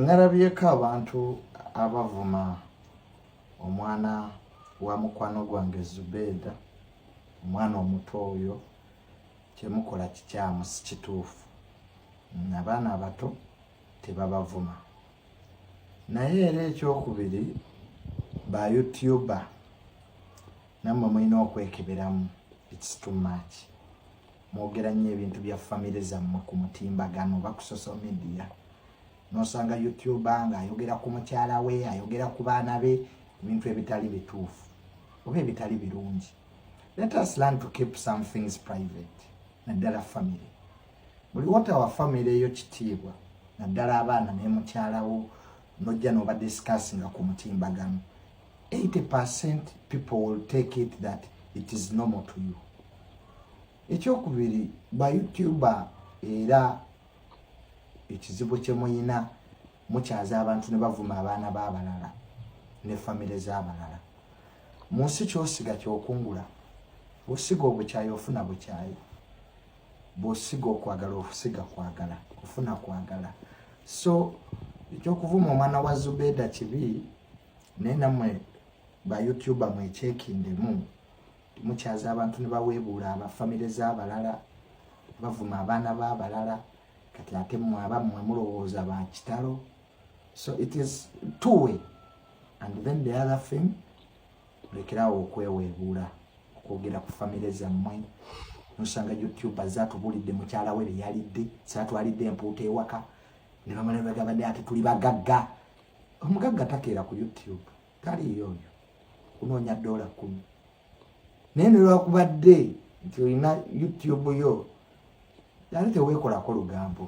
ngalabyeko abantu abavuma omwana wa mukwano gwange Zubeda, omwana omuto oyo kyemukola kikyamu si kituufu. Abaana abato tebabavuma. Naye era ekyokubiri, ba YouTuber nammwe mulina okwekeberamu. It's too much. Mwogera nnyo ebintu bya famire zammwe ku mutimbagano oba ku social media. Nosanga YouTuber ng'ayogera ku mukyala we, ayogera ku baana be, ebintu ebitali bituufu oba ebitali birungi. Let us learn to keep some things private. Naddala family. Buli watawa family eyo kitiibwa. Naddala abaana ne mukyala wo nojja n'oba discussinga ku mutimbagano. 80% people will take it that it is normal to you. Ekyokubiri, ba YouTuber era ekizibu kye muyina mukyaza abantu ne bavuma abaana b'abalala ne famire z'abalala. Mu nsi kyosiga kyokungula. Bw'osiga obukyayi ofuna bukyayi. Bw'osiga okwagala ofusiga kwagala. Ofuna kwagala. So, ekyokuvuma omwana wa Zubeda kibi, naye nammwe ba YouTuber mwekyekindemu. Mukyaza abantu ne baweebuula abafamire z'abalala, bavuma abaana b'abalala, kati ate mmwe abammwe mulowooza ba kitalo. So it is two-way. And then the other thing, lekerawo okweweebuula, okwogera ku famire zammwe. Nosanga YouTuber zatubulidde mukyala we yalidde, saatwalidde empuuta ewaka, ne bamala bagabadde ate tuli bagagga. Omugagga takeera ku YouTube, taliyo oyo. Kunoonya $10. Naye ne lwakubadde nti olina YouTube yo, yali teweekolako lugambo.